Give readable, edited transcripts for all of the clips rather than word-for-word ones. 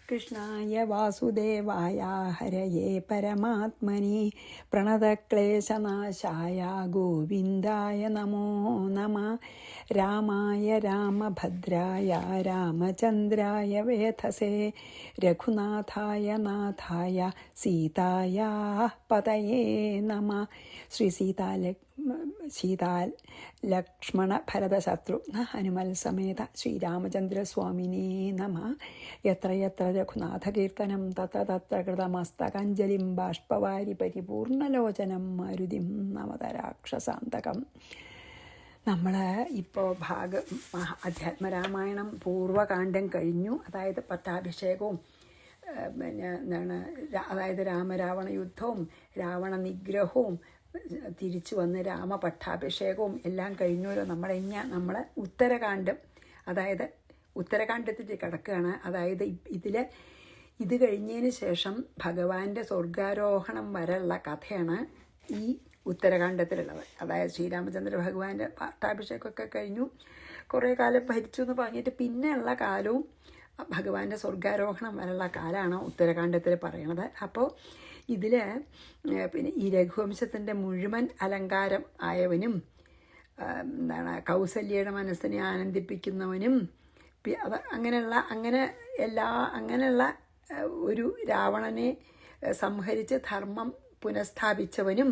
കൃഷ്ണായ വാസുദേവായ ഹരയേ പരമാത്മനി പ്രണതക്ലേശനാശായ ഗോവിന്ദായ നമോ നമഃ. രാമായ രാമഭദ്രായ രാമചന്ദ്രായ വേധസേ രഘുനാഥായ നാഥായ സീതായ പതയേ നമഃ. ശ്രീ സീതാ ലക്ഷ്മണ ഭരത ശത്രുഘ്ന ഹനുമൽ സമേത ശ്രീരാമചന്ദ്രസ്വാമിനേ നമഃ. യത്ര യത്ര രഘുനാഥകീർത്തനം തത്ര തത്ര കൃതമസ്തകാഞ്ജലിം ബാഷ്പവാരി പരിപൂർണലോചനം മാരുതിം നമത രാക്ഷസാന്തകം. നമ്മൾ ഇപ്പോൾ അധ്യാത്മരാമായണം പൂർവ്വകാണ്ഡം കഴിഞ്ഞു. അതായത് പട്ടാഭിഷേകവും പിന്നെ എന്താണ് അതായത് രാമരാവണ യുദ്ധവും രാവണ നിഗ്രഹവും തിരിച്ചു വന്ന് രാമപട്ടാഭിഷേകവും എല്ലാം കഴിഞ്ഞല്ലോ. നമ്മൾ ഉത്തരകാണ്ഡം അതായത് ഉത്തരകാണ്ഡത്തിൽ കിടക്കുകയാണ്. അതായത് ഇത് കഴിഞ്ഞതിന് ശേഷം ഭഗവാന്റെ സ്വർഗാരോഹണം വരെയുള്ള കഥയാണ് ഈ ഉത്തരകാണ്ഡത്തിലുള്ളത്. അതായത് ശ്രീരാമചന്ദ്ര ഭഗവാന്റെ പട്ടാഭിഷേകമൊക്കെ കഴിഞ്ഞു, കുറേ കാലം ഭരിച്ചു എന്ന് പറഞ്ഞിട്ട് പിന്നെയുള്ള കാലവും ഭഗവാന്റെ സ്വർഗാരോഹണം വരെയുള്ള കാലമാണ് ഉത്തരകാണ്ഡത്തിൽ പറയണത്. അപ്പോൾ ഇതിൽ പിന്നെ ഈ രഘുവംശത്തിൻ്റെ മുഴുവൻ അലങ്കാരം ആയവനും കൗസല്യയുടെ മനസ്സിനെ ആനന്ദിപ്പിക്കുന്നവനും അങ്ങനെയുള്ള ഒരു രാവണനെ സംഹരിച്ച് ധർമ്മം പുനഃസ്ഥാപിച്ചവനും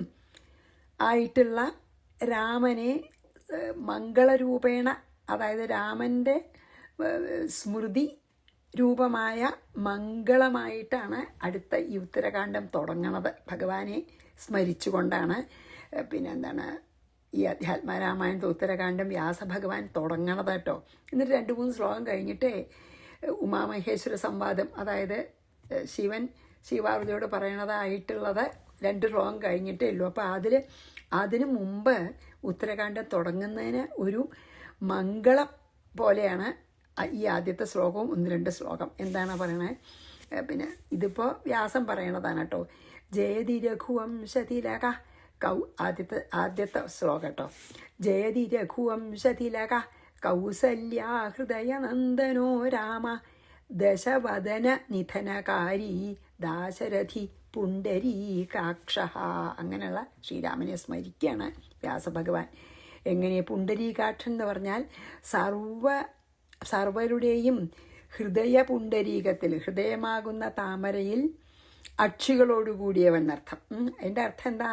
ആയിട്ടുള്ള രാമനെ മംഗളരൂപേണ, അതായത് രാമൻ്റെ സ്മൃതി രൂപമായ മംഗളമായിട്ടാണ് അടുത്ത ഈ ഉത്തരകാണ്ഡം തുടങ്ങണത്. ഭഗവാനെ സ്മരിച്ചുകൊണ്ടാണ് ഈ അധ്യാത്മരാമായണത്തെ ഉത്തരകാണ്ഡം വ്യാസഭഗവാൻ തുടങ്ങണത് കേട്ടോ. എന്നിട്ട് 2-3 ശ്ലോകം കഴിഞ്ഞിട്ടേ ഉമാമഹേശ്വര സംവാദം, അതായത് ശിവൻ ശിവാർജയോട് പറയണതായിട്ടുള്ളത് 2 ശ്ലോകം കഴിഞ്ഞിട്ടേ ഉള്ളൂ. അപ്പോൾ അതിന് മുമ്പ് ഉത്തരകാണ്ഡം തുടങ്ങുന്നതിന് ഒരു മംഗളം പോലെയാണ് ഈ ആദ്യത്തെ ശ്ലോകവും 1-2 ശ്ലോകം. എന്താണ് പറയണത്? പിന്നെ ഇതിപ്പോൾ വ്യാസം പറയണതാണ് കേട്ടോ. ജയതി രഘുവംശതിലക ആദ്യത്തെ ശ്ലോകം കേട്ടോ. ജയതി രഘുവംശതിലക കൗസല്യാ ഹൃദയനന്ദനോ രാമ ദശവദന നിധനകാരി ദാശരഥി പുണ്ടരീകാക്ഷ. അങ്ങനെയുള്ള ശ്രീരാമനെ സ്മരിക്കുകയാണ് വ്യാസഭഗവാൻ. എങ്ങനെ പുണ്ടരീകാക്ഷൻ എന്ന് പറഞ്ഞാൽ സർവരുടെയും ഹൃദയ പുണ്ടരീകത്തിൽ, ഹൃദയമാകുന്ന താമരയിൽ അക്ഷികളോടുകൂടിയവെന്നർത്ഥം. അതിൻ്റെ അർത്ഥം എന്താ?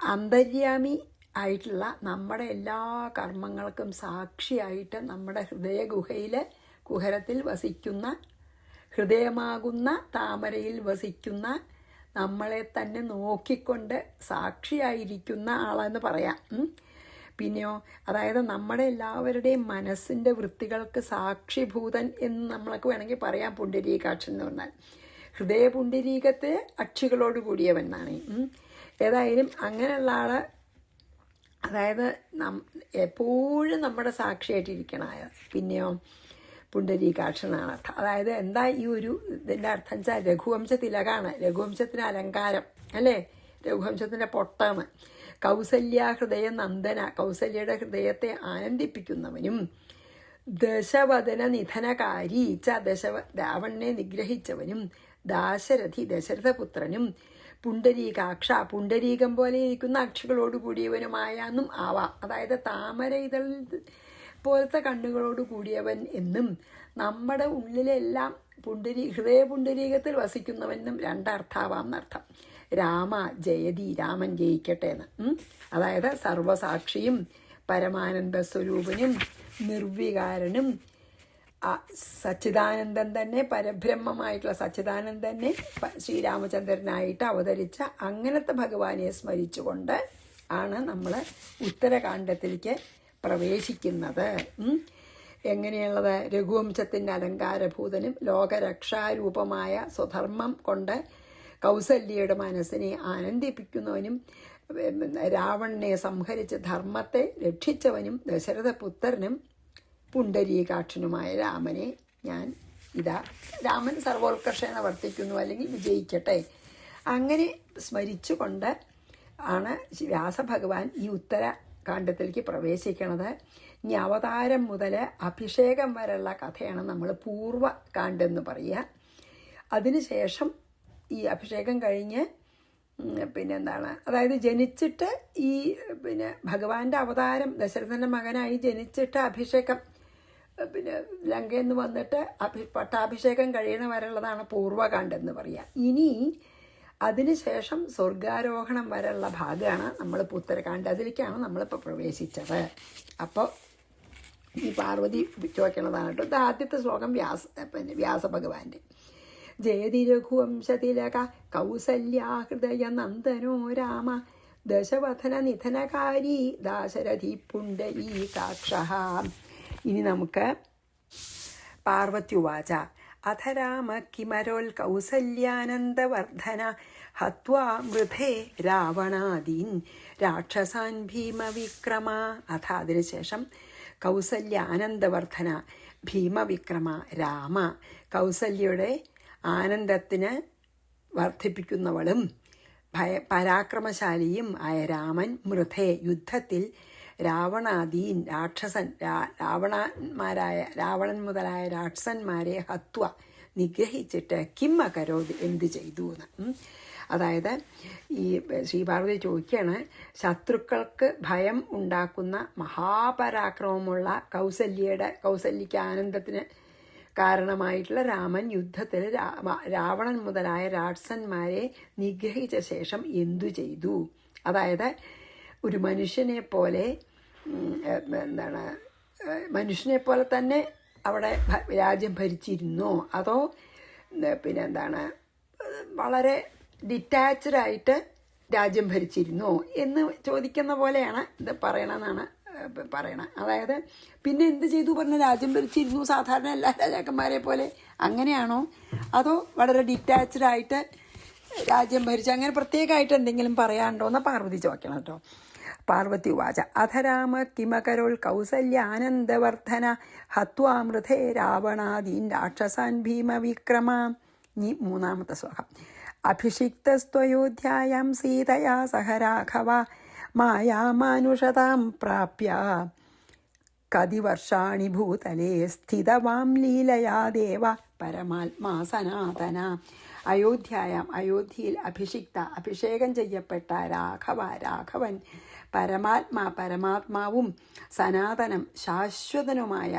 അന്തര്യാമി ആയിട്ടുള്ള നമ്മുടെ എല്ലാ കർമ്മങ്ങൾക്കും സാക്ഷിയായിട്ട് നമ്മുടെ കുഹരത്തിൽ വസിക്കുന്ന, ഹൃദയമാകുന്ന താമരയിൽ വസിക്കുന്ന, നമ്മളെ തന്നെ നോക്കിക്കൊണ്ട് സാക്ഷിയായിരിക്കുന്ന ആളെന്ന് പറയാം. പിന്നെയോ അതായത് നമ്മുടെ എല്ലാവരുടെയും മനസ്സിൻ്റെ വൃത്തികൾക്ക് സാക്ഷിഭൂതൻ എന്ന് നമ്മൾക്ക് വേണമെങ്കിൽ പറയാം പുണ്ടരീകാക്ഷൻ എന്ന് പറഞ്ഞാൽ. ഹൃദയ പുണ്ടരീകത്തെ അക്ഷികളോട് കൂടിയവൻ എന്നാണ്. ഏതായാലും അങ്ങനെയുള്ള ആള്, അതായത് എപ്പോഴും നമ്മുടെ സാക്ഷിയായിട്ടിരിക്കണ. പിന്നെയോ പുണ്ടരീകാക്ഷനാണ് അർത്ഥം. അതായത് എന്താ ഈ ഇതിൻ്റെ അർത്ഥം വെച്ചാൽ രഘുവംശ തിലകാണ്, രഘുവംശത്തിന് അലങ്കാരം അല്ലേ, രഘുവംശത്തിൻ്റെ പൊട്ടാണ്. കൗസല്യ ഹൃദയ നന്ദന, കൗസല്യയുടെ ഹൃദയത്തെ ആനന്ദിപ്പിക്കുന്നവനും, ദശവദന നിധനകാരി രാവണനെ നിഗ്രഹിച്ചവനും, ദാശരഥി ദശരഥപുത്രനും, പുണ്ടരീകാക്ഷ പുണ്ടരീകം പോലെ ഇരിക്കുന്ന അക്ഷികളോട് കൂടിയവനുമായ എന്നും ആവാം. അതായത് താമര ഇതൾ പോലത്തെ കണ്ണുകളോട് കൂടിയവൻ എന്നും, നമ്മുടെ ഉള്ളിലെല്ലാം ഹൃദയ പുണ്ടരീകത്തിൽ വസിക്കുന്നവനും 2 അർത്ഥാവാം എന്നർത്ഥം. രാമ ജയതി, രാമൻ ജയിക്കട്ടെ എന്ന്. അതായത് സർവസാക്ഷിയും പരമാനന്ദ സ്വരൂപനും നിർവികാരനും സച്ചിദാനന്ദൻ തന്നെ, പരബ്രഹ്മമായിട്ടുള്ള സച്ചിദാനന്ദനെ ശ്രീരാമചന്ദ്രനായിട്ട് അവതരിച്ച അങ്ങനത്തെ ഭഗവാനെ സ്മരിച്ചുകൊണ്ട് ആണ് നമ്മൾ ഉത്തരകാണ്ഡത്തിലേക്ക് പ്രവേശിക്കുന്നത്. എങ്ങനെയുള്ളത്? രഘുവംശത്തിൻ്റെ അലങ്കാരഭൂതനും ലോകരക്ഷാരൂപമായ സ്വധർമ്മം കൊണ്ട് കൗസല്യയുടെ മനസ്സിനെ ആനന്ദിപ്പിക്കുന്നവനും, രാവണനെ സംഹരിച്ച് ധർമ്മത്തെ രക്ഷിച്ചവനും, ദശരഥപുത്രനും പുണ്ടരീകാക്ഷനുമായ രാമനെ രാമൻ സർവോത്കർഷേണ വർത്തിക്കുന്നു, അല്ലെങ്കിൽ വിജയിക്കട്ടെ, അങ്ങനെ സ്മരിച്ചുകൊണ്ട് ആണ് വ്യാസഭഗവാൻ ഈ ഉത്തരകാണ്ഡത്തിലേക്ക് പ്രവേശിക്കുന്നത്. ഇനി അവതാരം മുതൽ അഭിഷേകം വരെയുള്ള കഥയാണ് നമ്മൾ പൂർവ്വകാണ്ഡം എന്ന് പറയുക. അതിനുശേഷം ഈ അഭിഷേകം കഴിഞ്ഞ് പിന്നെന്താണ്, അതായത് ജനിച്ചിട്ട് ഈ ഭഗവാന്റെ അവതാരം ദശരഥൻ്റെ മകനായി ജനിച്ചിട്ട് അഭിഷേകം ലങ്കയിൽ നിന്ന് വന്നിട്ട് പട്ടാഭിഷേകം കഴിയണ വരെയുള്ളതാണ് പൂർവ്വകാണ്ഡം എന്ന് പറയുക. ഇനി അതിനുശേഷം സ്വർഗാരോഹണം വരെയുള്ള ഭാഗമാണ് നമ്മളിപ്പോൾ ഉത്തരകാണ്ഡം, അതിലേക്കാണ് നമ്മളിപ്പോൾ പ്രവേശിച്ചത്. അപ്പോൾ ഈ പാർവതി ചോദിക്കണതാണ് കേട്ടോ. ഇത് ആദ്യത്തെ ശ്ലോകം വ്യാസഭഗവാന്റെ. ജയതി രഘുവംശതിലക കൗസല്യാഹൃദയ നന്ദനോ രാമ ദശവധന നിധനകാരി ദാശരഥി പുണ്ഡരീകാക്ഷ. ഇനി നമുക്ക് പാർവത്യുവാച അഥ രാമ കിമരോൽ കൗസല്യാനന്ദവർദ്ധന ഹത്വാ മൃധേ രാവണാദീൻ രാക്ഷസാൻ ഭീമവിക്രമ. അഥ അതിനുശേഷം കൗസല്യ ആനന്ദവർദ്ധന ഭീമവിക്രമ രാമ, കൗസല്യയുടെ ആനന്ദത്തിന് വർദ്ധിപ്പിക്കുന്നവളും പരാക്രമശാലിയും ആയ രാമൻ മൃധേ യുദ്ധത്തിൽ രാവണാദീൻ രാവണൻ മുതലായ രാക്ഷസന്മാരെ ഹത്വ നിഗ്രഹിച്ചിട്ട് കിം അകരോത് എന്ത് ചെയ്തു എന്ന്. അതായത് ഈ ശ്രീപാർവതി ചോദിക്കുകയാണ്, ശത്രുക്കൾക്ക് ഭയം ഉണ്ടാക്കുന്ന മഹാപരാക്രമമുള്ള കൗസല്യയ്ക്ക് ആനന്ദത്തിന് കാരണമായിട്ടുള്ള രാമൻ യുദ്ധത്തിൽ രാവണൻ മുതലായ രാക്ഷസന്മാരെ നിഗ്രഹിച്ച ശേഷം എന്തു ചെയ്തു. അതായത് ഒരു മനുഷ്യനെ പോലെ തന്നെ അവിടെ രാജ്യം ഭരിച്ചിരുന്നോ, അതോ വളരെ ഡിറ്റാച്ച്ഡായിട്ട് രാജ്യം ഭരിച്ചിരുന്നോ എന്ന് ചോദിക്കുന്ന പോലെയാണ് ഇത് പറയണമെന്നാണ് പറയണം. അതായത് പിന്നെ എന്ത് ചെയ്തു പറഞ്ഞ രാജ്യം ഭരിച്ചിരുന്നു സാധാരണ എല്ലാ രാജാക്കന്മാരെ പോലെ അങ്ങനെയാണോ, അതോ വളരെ ഡിറ്റാച്ച്ഡായിട്ട് രാജ്യം ഭരിച്ചു, അങ്ങനെ പ്രത്യേകമായിട്ട് എന്തെങ്കിലും പറയാനുണ്ടോ എന്ന് പാർവതി ചോദിക്കണം കേട്ടോ. പാർവതി ഉവാച അഥ രാമ കിമകരോൽ കൗസല്യ ആനന്ദവർദ്ധന ഹത്വാമൃതേ രാവണാദീൻ രാക്ഷസാൻ ഭീമവിക്രമ. ഇനി മൂന്നാമത്തെ ശ്ലോകം. അഭിഷിക്തസ്ത്വയോധ്യായാം സീതയാ സഹ രാഘവ മായാമാനുഷതാം പ്രാപ്യ കതി വർഷാണി ഭൂതലേ സ്ഥിതവാം ലീലയാ ദേവ പരമാത്മാ സനാതന. അയോധ്യയിൽ അഭിഷേകം ചെയ്യപ്പെട്ട രാഘവൻ പരമാത്മാവും സനാതനം ശാശ്വതനുമായ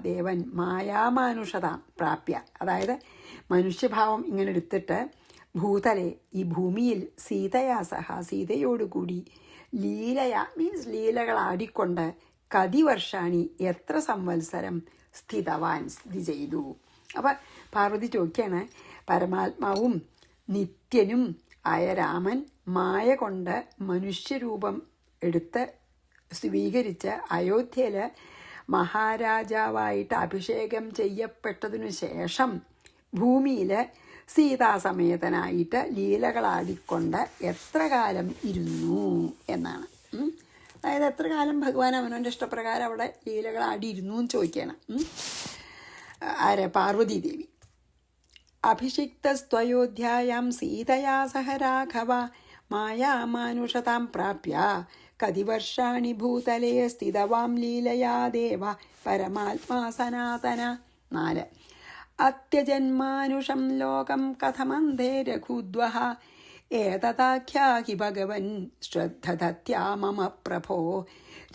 ദേവൻ മായാമാനുഷത പ്രാപ്യ, അതായത് മനുഷ്യഭാവം ഇങ്ങനെ എടുത്തിട്ട് ഭൂതലെ ഈ ഭൂമിയിൽ സീതയോടുകൂടി ലീലകളാടിക്കൊണ്ട് കതിവർഷാണി എത്ര സംവത്സരം സ്ഥിതി ചെയ്തു. അപ്പം പാർവതി ചോദിക്കുകയാണ്, പരമാത്മാവും നിത്യനും ആയ രാമൻ മായ കൊണ്ട് മനുഷ്യരൂപം എടുത്ത് സ്വീകരിച്ച് അയോധ്യയിൽ മഹാരാജാവായിട്ട് അഭിഷേകം ചെയ്യപ്പെട്ടതിനു ശേഷം ഭൂമിയിൽ സീതാസമേതനായിട്ട് ലീലകളാടിക്കൊണ്ട് എത്ര കാലം ഇരുന്നു എന്നാണ്. അതായത് എത്ര കാലം ഭഗവാൻ അവനവൻ്റെ ഇഷ്ടപ്രകാരം അവിടെ ലീലകളാടിയിരുന്നു എന്ന് ചോദിക്കുകയാണ് പാർവതീദേവി. അഭിഷിക്തസ്ത്വയോധ്യായാം സീതയാ സഹ രാഘവ മായാമാനുഷതാം പ്രാപ്യ കതി വർഷാണി ഭൂതലേ സ്ഥിതവാം ലീലയാ ദേവ പരമാത്മാ സനാതന. 4. അത്യജന്മാനുഷം ലോകം കഥമന്ധേ രഘുദ്വഹ ഏതദാഖ്യാഹി ഭഗവൻ ശ്രദ്ധതത്യാ മമ പ്രഭോ.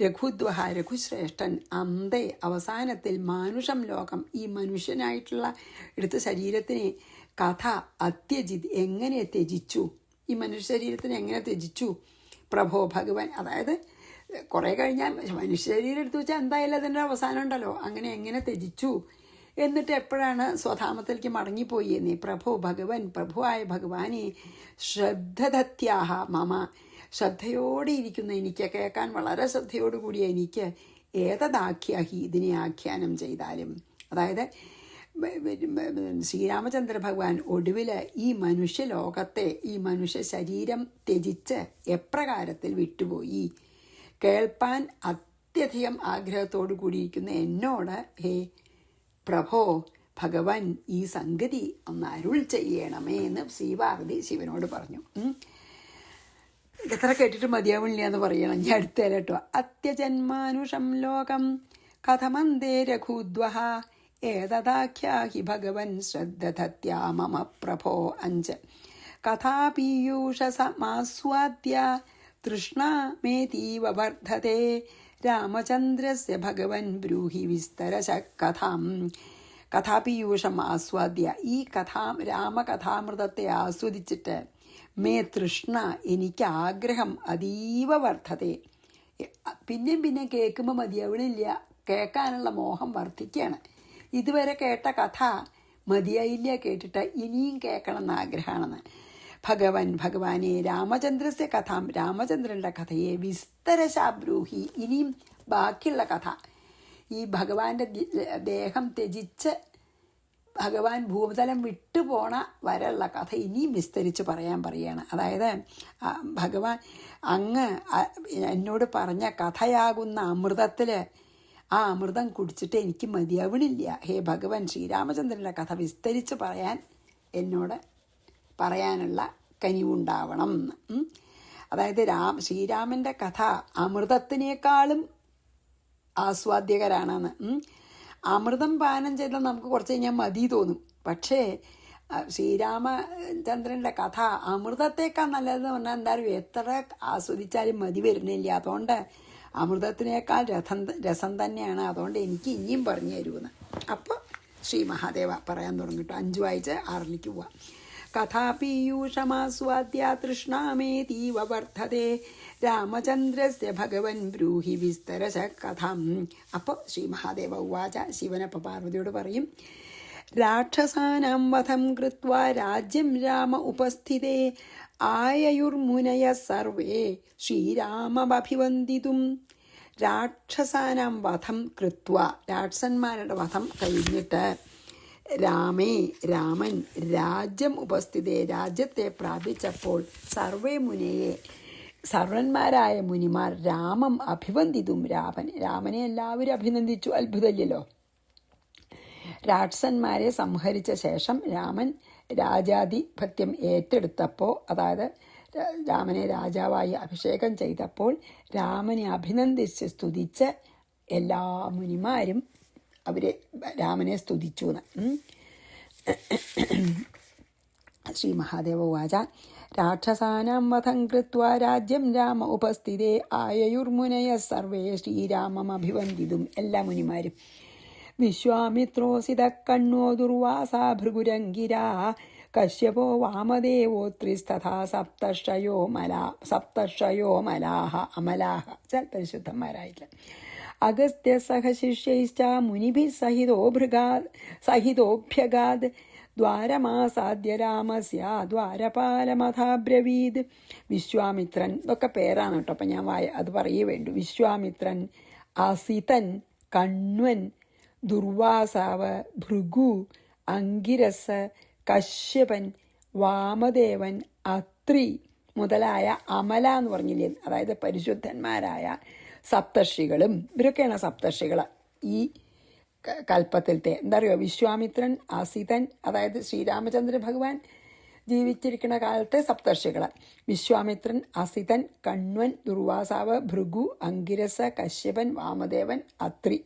രഘുദ്വഹ രഘുശ്രേഷ്ഠൻ അന്തേ അവസാനത്തിൽ മാനുഷം ലോകം ഈ മനുഷ്യനായിട്ടുള്ള എടുത്ത ശരീരത്തിനെ കഥ അത്യജിത് എങ്ങനെ ത്യജിച്ചു, ഈ മനുഷ്യ ശരീരത്തിനെ എങ്ങനെ ത്യജിച്ചു പ്രഭോ ഭഗവാൻ. അതായത് കുറേ കഴിഞ്ഞാൽ മനുഷ്യ ശരീരം എടുത്തു വെച്ചാൽ എന്തായാലും അതിൻ്റെ അവസാനം ഉണ്ടല്ലോ, അങ്ങനെ എങ്ങനെ ത്യജിച്ചു എന്നിട്ട് എപ്പോഴാണ് സ്വധാമത്തിലേക്ക് മടങ്ങിപ്പോയി എന്നേ. പ്രഭുവായ ഭഗവാനെ ശ്രദ്ധതത്യാഹ മമ ശ്രദ്ധയോടെ ഇരിക്കുന്ന എനിക്ക്, കേൾക്കാൻ വളരെ ശ്രദ്ധയോടുകൂടിയ എനിക്ക് ഏതദാഖ്യാഹി ഇതിനെ ആഖ്യാനം ചെയ്താലും. അതായത് ശ്രീരാമചന്ദ്ര ഭഗവാൻ ഒടുവിൽ ഈ മനുഷ്യലോകത്തെ ഈ മനുഷ്യ ശരീരം ത്യജിച്ച് എപ്രകാരത്തിൽ വിട്ടുപോയി കേൾപ്പാൻ അത്യധികം ആഗ്രഹത്തോടു കൂടിയിരിക്കുന്ന എന്നോട് ഹേ പ്രഭോ ഭഗവാൻ ഈ സംഗതി ഒന്ന് അരുൾ ചെയ്യണമേ എന്ന് ശ്രീപാർവതി ശിവനോട് പറഞ്ഞു. എത്ര കേട്ടിട്ട് മതിയാവില്ല എന്ന് പറയണം, ഞാൻ അടുത്തേലട്ടോ. അത്യജന്മാനുഷം ലോകം കഥമന്തേ രഘുദ്വഹ ഏതദാഖ്യാഹി ഭഗവൻ ശ്രദ്ധധത്യാ മമ പ്രഭോ. 5 കഥാപീയൂഷസമാസ്വാദ്യ തൃഷ്ണാമേതീവ വർദ്ധത്തെ രാമചന്ദ്രസ്യ ഭഗവൻ ബ്രൂഹി വിസ്തരശ കഥാം. കഥാപീയൂഷം ആസ്വാദ്യ, ഈ രാമകഥാമൃതത്തെ ആസ്വദിച്ചിട്ട് മേ തൃഷ്ണ, എനിക്ക് ആഗ്രഹം അതീവ വർദ്ധത്തെ, പിന്നെ കേൾക്കുമ്പോൾ മതിയാവണില്ല, കേൾക്കാനുള്ള മോഹം വർദ്ധിക്കുകയാണ്. ഇതുവരെ കേട്ട കഥ മതിയായില്ല, കേട്ടിട്ട് ഇനിയും കേൾക്കണം എന്ന് ആഗ്രഹമാണെന്ന്. ഭഗവാനെ രാമചന്ദ്രസ്യ കഥാം, രാമചന്ദ്രൻ്റെ കഥയെ വിസ്തരശാബ്രൂഹി, ഇനിയും ബാക്കിയുള്ള കഥ, ഈ ഭഗവാന്റെ ദേഹം ത്യജിച്ച് ഭഗവാൻ ഭൂതലം വിട്ടുപോണ വരെയുള്ള കഥ ഇനിയും വിസ്തരിച്ച് പറയുകയാണ്. അതായത് ഭഗവാൻ അങ്ങ് എന്നോട് പറഞ്ഞ കഥയാകുന്ന അമൃതത്തിൽ ആ അമൃതം കുടിച്ചിട്ട് എനിക്ക് മതിയാവണില്ല. ഹേ ഭഗവാൻ, ശ്രീരാമചന്ദ്രൻ്റെ കഥ വിസ്തരിച്ച് പറയാൻ എന്നോട് പറയാനുള്ള കനിവുണ്ടാവണം. അതായത് ശ്രീരാമൻ്റെ കഥ അമൃതത്തിനേക്കാളും ആസ്വാദ്യകരാണെന്ന്. അമൃതം പാനം ചെയ്താൽ നമുക്ക് കുറച്ച് കഴിഞ്ഞാൽ മതി തോന്നും. പക്ഷേ ശ്രീരാമചന്ദ്രൻ്റെ കഥ അമൃതത്തേക്കാൾ നല്ലതെന്ന് പറഞ്ഞാൽ എന്തായാലും എത്ര ആസ്വദിച്ചാലും മതി വരുന്നില്ല. അതുകൊണ്ട് അമൃതത്തിനേക്കാൾ രസം തന്നെയാണ്. അതുകൊണ്ട് എനിക്ക് ഇനിയും പറഞ്ഞു തരുമെന്ന്. അപ്പോൾ ശ്രീ മഹാദേവ പറയാൻ തുടങ്ങിട്ടോ. 5 വായിച്ച് 6ലേക്ക് പോവാം. കഥാപീയൂഷമാസ്വാദ്യ തൃഷ്ണാമേതീവ വർദ്ധത്തെ രാമചന്ദ്രസ്യ ഭഗവൻ ബ്രൂഹി വിസ്തരശ കഥാം. അപ്പോൾ ശ്രീ മഹാദേവ ഉവാച, ശിവനപ്പോൾ പാർവതിയോട് പറയും, രാക്ഷസാനാം വധം കൃത്വാ രാജ്യം രാമ ഉപസ്ഥിതേ ആയയുർമുനയ സർവേ ശ്രീരാമമഭിവന്ദിതും. രാക്ഷസാനാം വധം കൃത്വാ, രാക്ഷസന്മാരുടെ വധം കഴിഞ്ഞിട്ട് രാമൻ രാജ്യം ഉപസ്ഥിതേ, രാജ്യത്തെ പ്രാപിച്ചപ്പോൾ സർവേ മുനയെ, സർവന്മാരായ മുനിമാർ രാമം അഭിവന്ദിതും, രാമനെ എല്ലാവരും അഭിനന്ദിച്ചു. അത്ഭുതമില്ലല്ലോ. രാക്ഷസന്മാരെ സംഹരിച്ച ശേഷം രാമൻ രാജാധിപത്യം ഏറ്റെടുത്തപ്പോൾ, അതായത് രാമനെ രാജാവായി അഭിഷേകം ചെയ്തപ്പോൾ രാമനെ അഭിനന്ദിച്ച് സ്തുതിച്ച് എല്ലാ മുനിമാരും രാമനെ സ്തുതിച്ചു എന്ന്. ശ്രീ മഹാദേവ ഉവാച, രാക്ഷസാനാം വധം കൃത്വാ രാജ്യം രാമ ഉപസ്ഥിതേ ആയയുർമുനയ സർവേ ശ്രീരാമമഭിവന്ദിതും. എല്ലാ മുനിമാരും. വിശ്വാമിത്രോസിത കണ്ണോ ദുർവാസാ ഭൃഗുരംഗിരാ കശ്യപോ വാമദേവോത്രിസ്തഥാ സപ്തർഷയോ അമലാഹ പരിശുദ്ധന്മാരായിട്ടില്ല. അഗസ്ത്യ സഹ ശിഷ്യൈശ്ച മുനിഭിः സഹിതോഭ്യഗാദ് ദ്വാരമാസാദ്യ രാമസ്യ ദ്വാരപാലമഥാബ്രവീദ്. വിശ്വാമിത്രൻ, ഇതൊക്കെ പേരാണ് കേട്ടോ, അപ്പം ഞാൻ അത് പറയേ വേണ്ടു. വിശ്വാമിത്രൻ, അസിതൻ, കണ്വൻ, ദുർവാസാവ്, ഭൃഗു, അങ്കിരസ്, കശ്യപൻ, വാമദേവൻ, അത്രി മുതലായ അമല എന്ന് പറഞ്ഞില്ലേ, അതായത് പരിശുദ്ധന്മാരായ സപ്തർഷികളും. ഇവരൊക്കെയാണ് സപ്തർഷികൾ ഈ കൽപ്പത്തിലത്തെ. എന്താ പറയുക, വിശ്വാമിത്രൻ, അസിതൻ, അതായത് ശ്രീരാമചന്ദ്ര ഭഗവാൻ ജീവിച്ചിരിക്കുന്ന കാലത്തെ സപ്തർഷികൾ. വിശ്വാമിത്രൻ, അസിതൻ, കണ്വൻ, ദുർവാസാവ്, ഭൃഗു, അങ്കിരസ്, കശ്യപൻ, വാമദേവൻ, അത്രി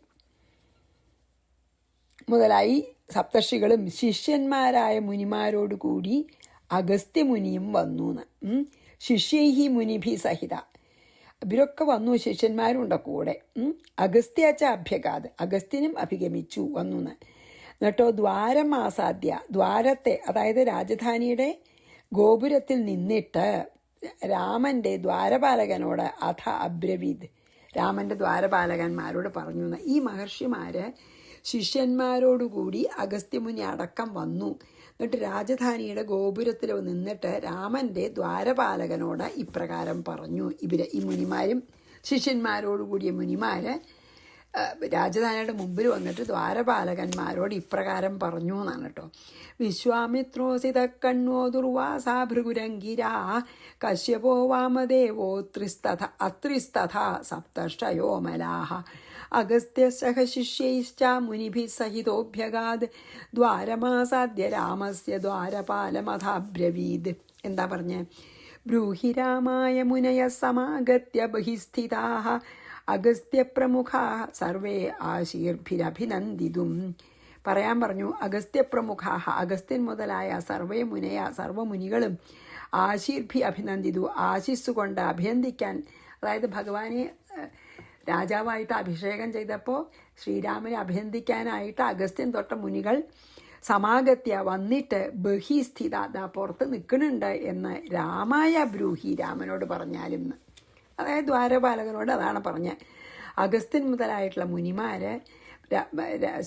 മുതലായി സപ്തർഷികളും ശിഷ്യന്മാരായ മുനിമാരോടുകൂടി അഗസ്ത്യമുനിയും വന്നു എന്ന്. ശിഷ്യൈഹി മുനിഭി സഹിത, ഇവരൊക്കെ വന്നു, ശിഷ്യന്മാരുണ്ട കൂടെ. അഗസ്ത്യാച്ച അഭ്യഗാത്, അഗസ്ത്യനും അഭിഗമിച്ചു വന്നു എന്ന്. എന്നിട്ടോ ദ്വാരം ആസാദ്യ, ദ്വാരത്തെ, അതായത് രാജധാനിയുടെ ഗോപുരത്തിൽ നിന്നിട്ട് രാമൻ്റെ ദ്വാരപാലകനോട് അഥ അബ്രവീദ്, രാമൻ്റെ ദ്വാരപാലകന്മാരോട് പറഞ്ഞു എന്ന്. ഈ മഹർഷിമാര് ശിഷ്യന്മാരോടുകൂടി അഗസ്ത്യമുനി അടക്കം വന്നു. എന്നിട്ട് രാജധാനിയുടെ ഗോപുരത്തിൽ നിന്നിട്ട് രാമൻ്റെ ദ്വാരപാലകനോട് ഇപ്രകാരം പറഞ്ഞു. ഈ മുനിമാരും ശിഷ്യന്മാരോടുകൂടിയ മുനിമാര് രാജധാനിയുടെ മുമ്പിൽ വന്നിട്ട് ദ്വാരപാലകന്മാരോട് ഇപ്രകാരം പറഞ്ഞു എന്നാണ് കേട്ടോ. വിശ്വാമിത്രോസിത കണ്വോ ദുർവാസാ ഭൃഗുരംഗിരാ കശ്യപോ വാമദേവോ അത്രിസ്തഥാ സപ്തർഷയോ മലാഹ അഗസ്ത്യസഹ ശിഷ്യൈശ്ച മുനിഭിः സഹിതോഭ്യഗാദ് ദ്വാരമാസാദ്യ രാമസ്യ ദ്വാരപാലമഥാബ്രവീദ്. എന്താ പറഞ്ഞേ? ബ്രൂഹി രാമായ മുനയ സമാഗത്യ ബഹിസ്ഥിതാഃ അഗസ്ത്യപ്രമുഖാഃ സർവേ ആശീർഭിരഭിനന്ദിതും. പറയാൻ പറഞ്ഞു. അഗസ്ത്യപ്രമുഖാഹ, അഗസ്ത്യൻ മുതലായ സർവമുനികളും ആശീർഭി അഭിനന്ദിതു, ആശിസ്സുകൊണ്ട് അഭിനന്ദിക്കാൻ, അതായത് ഭഗവാനെ രാജാവായിട്ട് അഭിഷേകം ചെയ്തപ്പോൾ ശ്രീരാമനെ അഭിനന്ദിക്കാനായിട്ട് അഗസ്ത്യൻ തൊട്ട മുനികൾ സമാഗത്യ വന്നിട്ട് ബഹിസ്ഥിത, ദാ പുറത്ത് നിൽക്കുന്നുണ്ട് എന്ന് രാമായ ബ്രൂഹി, രാമനോട് പറഞ്ഞാലും. അതായത് ദ്വാരപാലകനോട് അതാണ് പറഞ്ഞത്. അഗസ്ത്യൻ മുതലായിട്ടുള്ള മുനിമാര്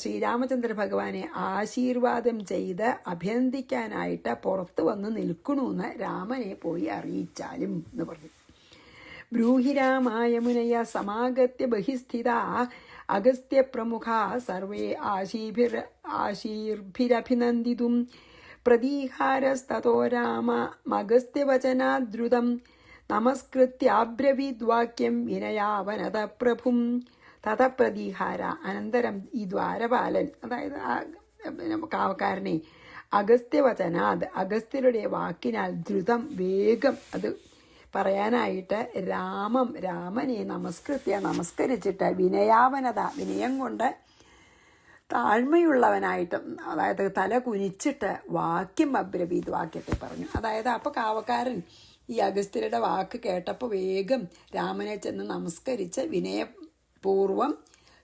ശ്രീരാമചന്ദ്ര ഭഗവാനെ ആശീർവാദം ചെയ്ത് അഭിനന്ദിക്കാനായിട്ട് പുറത്ത് വന്ന് നിൽക്കണമെന്ന് രാമനെ പോയി അറിയിച്ചാലും എന്ന് പറഞ്ഞു. ബ്രൂഹിരാമായ മുനയ സമാഗത്യ ബഹിസ്ഥിത അഗസ്ത്യപ്രമുഖ സർവേ ആശീർഭിരഭിനന്ദിതും പ്രതീഹാരസ്തോ രാമമഗസ്ത്യവചനാദ്രുതം നമസ്കൃത്യാബ്രവീദ്വാക്യം വിനയാവനത പ്രഭും. തഥപ്രതീഹാര, അനന്തരം ഈ ദ്വാരപാലൻ, അതായത് കാവക്കാരനെ അഗസ്ത്യവചനാത്, അഗസ്ത്യരുടെ വാക്കിനാൽ ദ്രുതം വേഗം അത് പറയാനായിട്ട് രാമനെ നമസ്കരിച്ചിട്ട് വിനയാവനത, വിനയം കൊണ്ട് താഴ്മയുള്ളവനായിട്ടും, അതായത് തല കുനിച്ചിട്ട് വാക്യം അബ്രവീത്, വാക്യത്തെ പറഞ്ഞു. അതായത് അപ്പോൾ കാവക്കാരൻ ഈ അഗസ്ത്യരുടെ വാക്ക് കേട്ടപ്പോൾ വേഗം രാമനെ ചെന്ന് നമസ്കരിച്ച് വിനയപൂർവം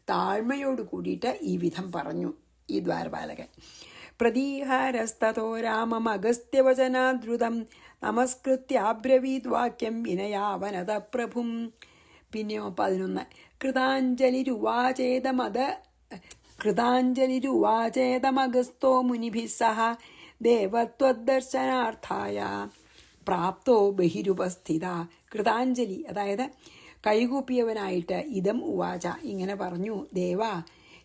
താഴ്മയോട് കൂടിയിട്ട് ഈ വിധം പറഞ്ഞു ഈ ദ്വാരപാലകൻ. പ്രതീഹാരസ്തോ രാമമഗസ്ത്യവചനാദ്രുതം നമസ്കൃത്യാബ്രവീത് വാക്യം വിനയാവനത പ്രഭും. പിന്നെയോ 11 കൃതാഞ്ജലിരുവാചേതമഗസ്തോ മുനിഭിः സഹ ദേവത്വദർശനാർത്ഥായ പ്രാപ്തോ ബഹിരുപസ്ഥിത. കൃതാഞ്ജലി, അതായത് കൈകൂപ്പിയവനായിട്ട് ഇതം ഉവാച, ഇങ്ങനെ പറഞ്ഞു. ദേവാ,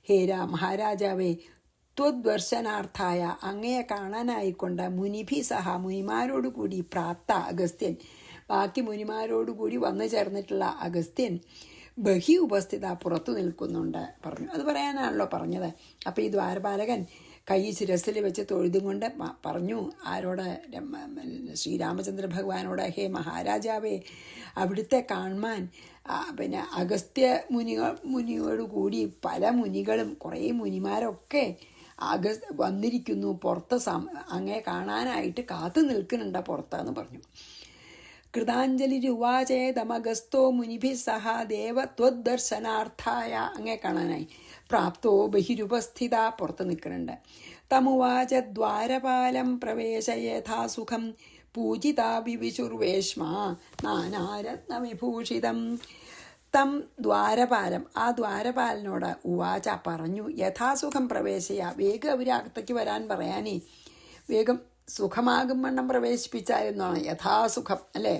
ഹേ മഹാരാജാവേ, ത്വദ്ദർശനാർത്ഥായ, അങ്ങയെ കാണാനായിക്കൊണ്ട് മുനിഭി സഹ, മുനിമാരോടുകൂടി, പ്രാപ്ത അഗസ്ത്യൻ, ബാക്കി മുനിമാരോടുകൂടി വന്നു ചേർന്നിട്ടുള്ള അഗസ്ത്യൻ ബഹി ഉപസ്ഥിത, പുറത്തു നിൽക്കുന്നുണ്ട് പറഞ്ഞു. അത് പറയാനാണല്ലോ പറഞ്ഞത്. അപ്പോൾ ഈ ദ്വാരപാലകൻ കൈ ശിരസിൽ വെച്ച് തൊഴുതും കൊണ്ട് പറഞ്ഞു ആരോട്? ശ്രീരാമചന്ദ്ര ഭഗവാനോട്. ഹേ മഹാരാജാവേ, അവിടുത്തെ കാണുവാൻ പിന്നെ അഗസ്ത്യ മുനിയോടുകൂടി പല മുനികളും കുറേ മുനിമാരൊക്കെ വന്നിരിക്കുന്നു, പുറത്ത് അങ്ങേ കാണാനായിട്ട് കാത്തു നിൽക്കുന്നുണ്ട് പുറത്തെന്ന് പറഞ്ഞു. കൃതാഞ്ജലിരുവാചേതമഗസ്തോ മുനിഭി സഹ ദേവത്വദർശനാർത്ഥായ, അങ്ങേ കാണാനായി. പ്രാപ്തോ ബഹിരുപസ്ഥിത, പുറത്ത് നിൽക്കുന്നുണ്ട്. തമുവാച ദ്വാരപാലം പ്രവേശയേഥാസുഖം പൂജിതാ വിവിശുർവേഷ്മ നാനാരത്നവിഭൂഷിതം. തം ദ്വാരപാലം, ആ ദ്വാരപാലനോട് ഉവാച പറഞ്ഞു, യഥാസുഖം പ്രവേശയ, വേഗം അവരകത്തേക്ക് വരാൻ പറയാനേ, വേഗം സുഖമാകും വണ്ണം പ്രവേശിപ്പിച്ചായിരുന്നാണ് യഥാസുഖം, അല്ലേ?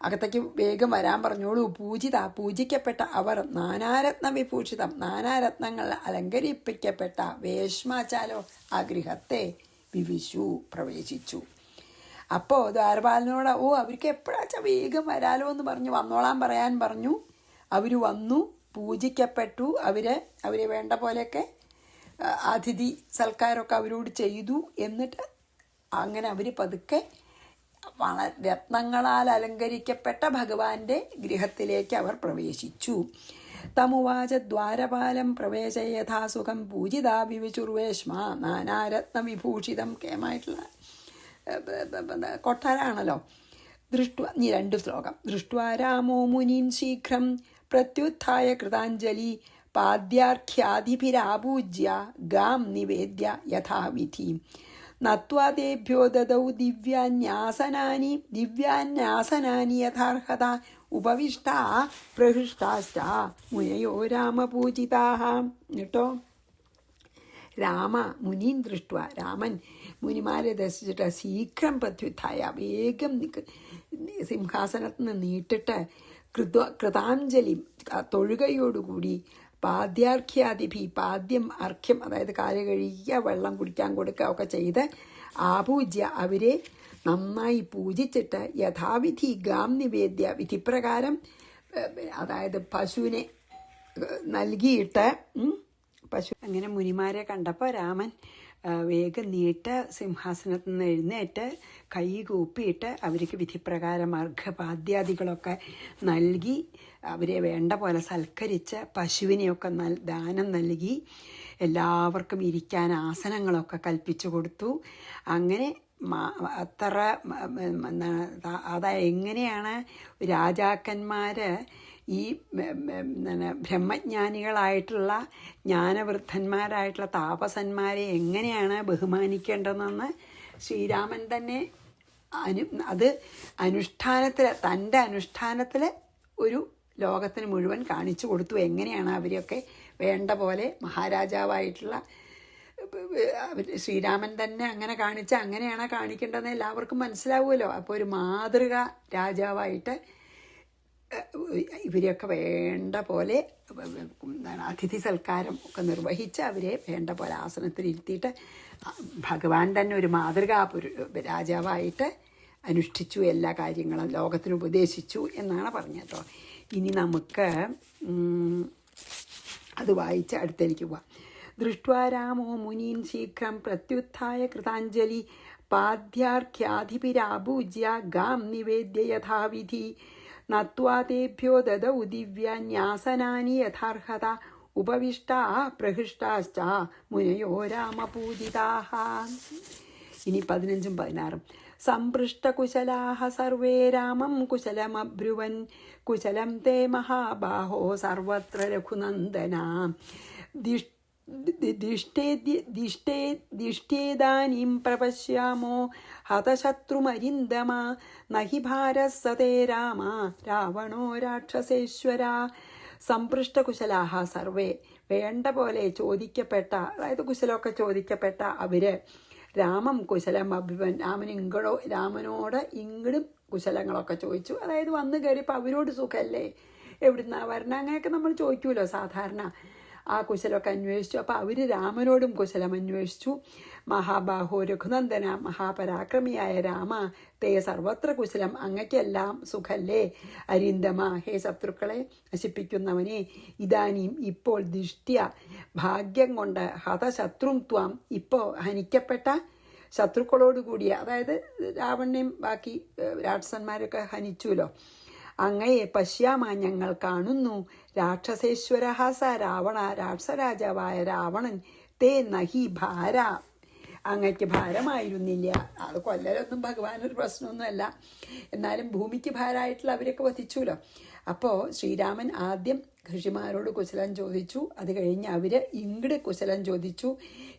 അകത്തേക്ക് വേഗം വരാൻ പറഞ്ഞോളൂ. പൂജിത, പൂജിക്കപ്പെട്ട അവർ, നാനാരത്ന വിഭൂഷിതം, നാനാരത്നങ്ങൾ അലങ്കരിപ്പിക്കപ്പെട്ട വേഷ്മാച്ചാലോ, ആ ഗൃഹത്തെ വിവിശു, പ്രവേശിച്ചു. അപ്പോൾ ദ്വാരപാലനോട് അവർക്ക് എപ്പോഴാച്ചാൽ വേഗം വരാലോ എന്ന് പറഞ്ഞു വന്നോളാൻ പറയാൻ പറഞ്ഞു. അവർ വന്നു, പൂജിക്കപ്പെട്ടു. അവരെ വേണ്ട പോലെയൊക്കെ അതിഥി സൽക്കാരമൊക്കെ അവരോട് ചെയ്തു. എന്നിട്ട് അങ്ങനെ അവർ പതുക്കെ രത്നങ്ങളാൽ അലങ്കരിക്കപ്പെട്ട ഭഗവാന്റെ ഗൃഹത്തിലേക്ക് അവർ പ്രവേശിച്ചു. തമുവാച ദ്വാരപാലം പ്രവേശയഥാസുഖം പൂജിതാ വിവിചുർവേഷ്മ നാനാരത്ന വിഭൂഷിതം. കേമായിട്ടുള്ള കൊട്ടാരാണല്ലോ. ദൃഷ്ട്വ, 2 ശ്ലോകം. ദൃഷ്ട്വാ രാമോ മുനീൻ ശീഘ്രം പ്രത്യുത്ഥായ കൃതാഞ്ജലി പാദ്യാർഘ്യാദിഭിരാപൂജ്യ ഗാം നിവേദ്യ യഥാവിധി നത്വാ തേഭ്യോ ദദൗ ദിവ്യാന്യാസനാനി യഥാർഹത ഉപവിഷ്ടാ പ്രഹൃഷ്ടാശ്ച മുനയോ രാമപൂജിതാഃ. കേട്ടോ, രാമ മുനീൻ ദൃഷ്ട്വ, രാമൻ മുനിമാരെ ദർശിച്ചിട്ട് ശീഘ്രം പ്രത്യുത്ഥായ, വേഗം സിംഹാസനത്തിൽ നിന്ന് നീട്ടിട്ട് കൃതാഞ്ജലി, തൊഴുകയോടുകൂടി പാദ്യാർഘ്യാദിഭി, പാദ്യം അർഘ്യം, അതായത് കാല് കഴുകിയ വെള്ളം കുടിക്കാൻ കൊടുക്കുക ഒക്കെ ചെയ്ത് ആപൂജ്യ, അവരെ നന്നായി പൂജിച്ചിട്ട് യഥാവിധി ഗാം നിവേദ്യ, വിധിപ്രകാരം, അതായത് പശുവിനെ നൽകിയിട്ട് പശു. അങ്ങനെ മുനിമാരെ കണ്ടപ്പോൾ രാമൻ വേഗം നീട്ട് സിംഹാസനത്തിൽ നിന്ന് എഴുന്നേറ്റ് കൈ കൂപ്പിയിട്ട് അവർക്ക് വിധിപ്രകാരം അർഘപാദ്യാദികളൊക്കെ നൽകി അവരെ വേണ്ട പോലെ സൽക്കരിച്ച് പശുവിനെയൊക്കെ ദാനം നൽകി. എല്ലാവർക്കും ഇരിക്കാൻ ആസനങ്ങളൊക്കെ കൽപ്പിച്ചു കൊടുത്തു. അങ്ങനെ അത്ര എങ്ങനെയാണ് രാജാക്കന്മാർ ഈ ബ്രഹ്മജ്ഞാനികളായിട്ടുള്ള ജ്ഞാനവൃദ്ധന്മാരായിട്ടുള്ള താപസന്മാരെ എങ്ങനെയാണ് ബഹുമാനിക്കേണ്ടതെന്ന് ശ്രീരാമൻ തന്നെ അത് അനുഷ്ഠാനത്തിൽ, തൻ്റെ അനുഷ്ഠാനത്തിൽ ഒരു ലോകത്തിന് മുഴുവൻ കാണിച്ചു കൊടുത്തു. എങ്ങനെയാണ് അവരെയൊക്കെ വേണ്ട പോലെ മഹാരാജാവായിട്ടുള്ള ശ്രീരാമൻ തന്നെ അങ്ങനെ കാണിച്ച അങ്ങനെയാണ് കാണിക്കേണ്ടതെന്ന് എല്ലാവർക്കും മനസ്സിലാവുമല്ലോ. അപ്പോൾ ഒരു മാതൃക രാജാവായിട്ട് ഇവരെയൊക്കെ വേണ്ട പോലെ അതിഥി സൽക്കാരം ഒക്കെ നിർവഹിച്ച് അവരെ വേണ്ട പോലെ ആസനത്തിലിരുത്തിയിട്ട് ഭഗവാൻ തന്നെ ഒരു മാതൃകാ രാജാവായിട്ട് അനുഷ്ഠിച്ചു, എല്ലാ കാര്യങ്ങളും ലോകത്തിന് ഉപദേശിച്ചു എന്നാണ് പറഞ്ഞത് കേട്ടോ. ഇനി നമുക്ക് അത് വായിച്ച് അടുത്തേക്ക് പോവാം. ദൃഷ്ട്വാ രാമോ മുനീൻ ശീഘ്രം പ്രത്യുത്ഥായ കൃതാഞ്ജലി പാദ്യാർഘ്യാധിപിരാപൂജ്യ ഗാം നിവേദ്യ യഥാവിധി നത്വാ തേഭ്യോ ദദൗ ദിവ്യാന്യാസനാനി യഥാർഹത ഉപവിഷ്ടാ പ്രഹൃഷ്ടാശ്ച മുനയോ രാമപൂജിതാഃ. ഇനി 15ഉം 16ഉം. സംപൃഷ്ടകുശലാഃ സർവേ രാമം കുശലമബ്രുവൻ കുശലം തേ മഹാബാഹോ സർവത്ര രഘുനന്ദന ദിഷ്ടേദാനീം പ്രപശ്യാമോ ഹതശത്രുമരിന്ദമ നഹി ഭാരസ്സതേ രാമ രാവണോ രാക്ഷസേശ്വര. സംപൃഷ്ടകുശലാഹ സർവേ, വേണ്ട പോലെ ചോദിക്കപ്പെട്ട, അതായത് കുശലമൊക്കെ ചോദിക്കപ്പെട്ട അവര് രാമം കുശലം അഭിവൻ, രാമനോട് ഇങ്ങടും കുശലങ്ങളൊക്കെ ചോദിച്ചു. അതായത് വന്നു കയറിയപ്പോൾ അവരോട് സുഖമല്ലേ, എവിടുന്നാ വരണം, അങ്ങനെയൊക്കെ നമ്മൾ ചോദിക്കുമല്ലോ സാധാരണ. ആ കുശലമൊക്കെ അന്വേഷിച്ചു. അപ്പോൾ അവർ രാമനോടും കുശലം അന്വേഷിച്ചു. മഹാബാഹോ രഘുനന്ദന, മഹാപരാക്രമിയായ രാമ, തേ സർവത്ര കുശലം, അങ്ങയ്ക്കെല്ലാം സുഖല്ലേ. അരിന്തമ, ഹേ ശത്രുക്കളെ നശിപ്പിക്കുന്നവനെ, ഇതാനീം ഇപ്പോൾ ദിഷ്ട്യ, ഭാഗ്യം കൊണ്ട്, ഹതശത്രും ത്വാം, ഇപ്പോൾ ഹനിക്കപ്പെട്ട ശത്രുക്കളോടുകൂടിയ, അതായത് രാവണനെയും ബാക്കി രാക്ഷസന്മാരൊക്കെ ഹനിച്ചുല്ലോ, അങ്ങയെ പശ്യാമ, ഞങ്ങൾ കാണുന്നു. രാക്ഷസേശ്വര സ രാവണ, രാക്ഷസരാജാവായ രാവണൻ, തേ നഹി ഭാര, അങ്ങയ്ക്ക് ഭാരമായിരുന്നില്ല. അത് കൊല്ലലൊന്നും ഭഗവാനൊരു പ്രശ്നമൊന്നുമല്ല, എന്നാലും ഭൂമിക്ക് ഭാരമായിട്ടുള്ള അവരൊക്കെ വധിച്ചുല്ലോ. അപ്പോൾ ശ്രീരാമൻ ആദ്യം ഋഷിമാരോട് കുശലം ചോദിച്ചു. അത് കഴിഞ്ഞ് അവർ ഇങ്ങട് കുശലം ചോദിച്ചു.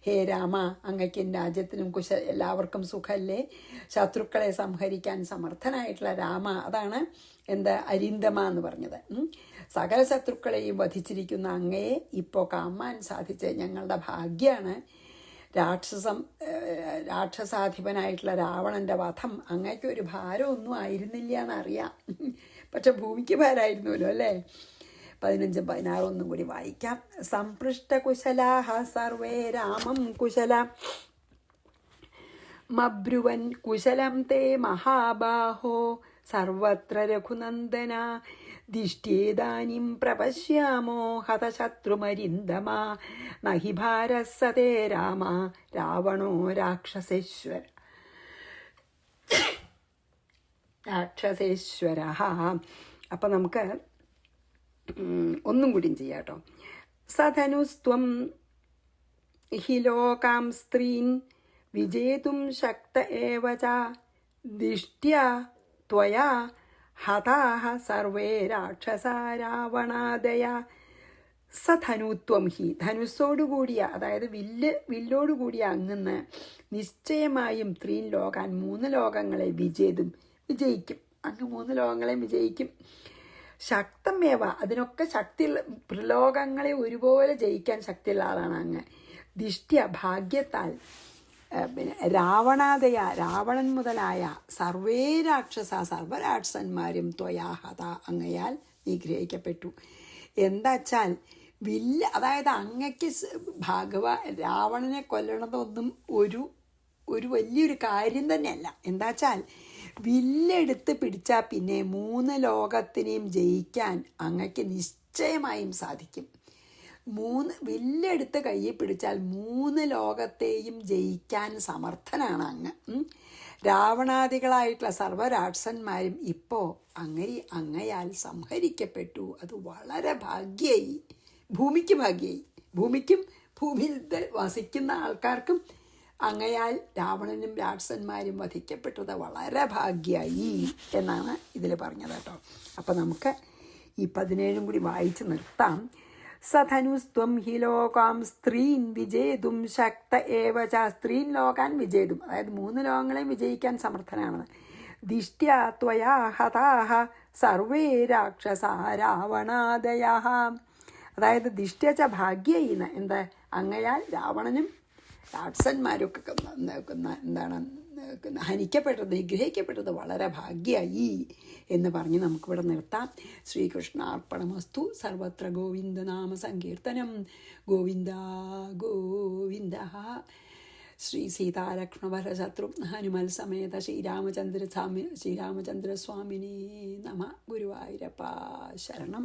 ഹേ രാമ, അങ്ങയ്ക്കും രാജ്യത്തിനും എല്ലാവർക്കും സുഖല്ലേ. ശത്രുക്കളെ സംഹരിക്കാൻ സമർത്ഥനായിട്ടുള്ള രാമ, അതാണ് എന്താ അരിന്തമ എന്ന് പറഞ്ഞത്. സകല ശത്രുക്കളെയും വധിച്ചിരിക്കുന്ന അങ്ങയെ ഇപ്പോൾ കാണാൻ സാധിച്ച് ഞങ്ങളുടെ ഭാഗ്യമാണ്. രാക്ഷസാധിപനായിട്ടുള്ള രാവണൻ്റെ വധം അങ്ങയ്ക്കൊരു ഭാരമൊന്നും ആയിരുന്നില്ല എന്നറിയാം, പക്ഷെ ഭൂമിക്ക് ഭാരമായിരുന്നല്ലോ അല്ലേ. 15ഉം 16ഉം ഒന്നും കൂടി വായിക്കാം. സംപൃഷ്ടകുശലാഹ സർവേ രാമം കുശല മബ്രുവൻ കുശലം തേ മഹാബാഹോ സർവത്ര രഘുനന്ദന ദിഷ്ട്യേദാനീം പ്രപശ്യാമോ ഹതശത്രുമരിന്ദമ നഹി ഭാരസ്സതേ രാമ രാവണോ രാക്ഷസേശ്വര. അപ്പം നമുക്ക് ഒന്നും കൂടിയും ചെയ്യാം കേട്ടോ. സധനുസ്ത്വം ഹി ലോകാം സ്ത്രീൻ വിജേതും ശക്ത ഏവ ച ദിഷ്ട്യാ ത്വയാ ഹതാഹ സർവേ രാക്ഷസാ രാവണാദയ. സധനുത്വം ഹി, ധനുസ്സോടുകൂടിയ, അതായത് വില്ലോടുകൂടിയ അങ്ങന്ന് നിശ്ചയമായും ത്രീൻ ലോകാൻ, 3 ലോകങ്ങളെ വിജയിക്കും. അങ്ങ് 3 ലോകങ്ങളെ വിജയിക്കും. ശക്തമേവ, അതിനൊക്കെ ശക്തിയുള്ള, ലോകങ്ങളെ ഒരുപോലെ ജയിക്കാൻ ശക്തിയുള്ള ആളാണ് അങ്ങ്. ദിഷ്ട്യ, ഭാഗ്യത്താൽ, പിന്നെ രാവണാദയ, രാവണൻ മുതലായ സർവേ രാക്ഷസ, സർവരാക്ഷസന്മാരും ത്വയാഹത, അങ്ങയാൽ നിഗ്രഹിക്കപ്പെട്ടു. എന്താ വച്ചാൽ അതായത് അങ്ങയ്ക്ക് രാവണനെ കൊല്ലണതൊന്നും ഒരു വലിയൊരു കാര്യം തന്നെയല്ല. എന്താ വച്ചാൽ വില്ലെടുത്ത് പിടിച്ചാൽ പിന്നെ 3 ലോകത്തിനെയും ജയിക്കാൻ അങ്ങയ്ക്ക് നിശ്ചയമായും സാധിക്കും. വില്ലെടുത്ത് കയ്യിൽ പിടിച്ചാൽ 3 ലോകത്തെയും ജയിക്കാൻ സമർത്ഥനാണ് അങ്ങ്. രാവണാദികളായിട്ടുള്ള സർവരാക്ഷസന്മാരും ഇപ്പോൾ അങ്ങയാൽ സംഹരിക്കപ്പെട്ടു. അത് വളരെ ഭാഗ്യമായി, ഭൂമിക്ക് ഭാഗ്യമായി, ഭൂമിക്കും ഭൂമിയിൽ വസിക്കുന്ന ആൾക്കാർക്കും അങ്ങയാൽ രാവണനും രാക്ഷസന്മാരും വധിക്കപ്പെട്ടത് വളരെ ഭാഗ്യമായി എന്നാണ് ഇതിൽ പറഞ്ഞത് കേട്ടോ. അപ്പം നമുക്ക് ഈ 17 കൂടി വായിച്ച് നിർത്താം. സധനുസ്ത്വം ഹി ലോകാം സ്ത്രീൻ വിജേതും ശക്ത ഏവച. സ്ത്രീൻ ലോകാൻ വിജേതും, അതായത് 3 ലോകങ്ങളെയും വിജയിക്കാൻ സമർത്ഥനാണ്. ദിഷ്ട്യാ ത്വയാ ഹതാഹ സർവേ രാക്ഷസാ രാവണാദയഃ. അതായത് ദിഷ്ട്യച്ച ഭാഗ്യേന, എന്താ, അങ്ങയാൽ രാവണനും രാക്ഷസന്മാരൊക്കെ എന്താണ് ഹനിക്കപ്പെട്ടത്, നിഗ്രഹിക്കപ്പെട്ടത് വളരെ ഭാഗ്യമായി എന്ന് പറഞ്ഞ് നമുക്കിവിടെ നിർത്താം. ശ്രീകൃഷ്ണാർപ്പണമസ്തു. സർവത്ര ഗോവിന്ദനാമ സങ്കീർത്തനം. ഗോവിന്ദ ഗോവിന്ദ. ശ്രീ സീതാലക്ഷ്മണഭരശത്രുഘ്ന ഹനുമൽ സമേത ശ്രീരാമചന്ദ്രസ്വാമിനേ നമ. ഗുരുവായൂരപ്പ ശരണം.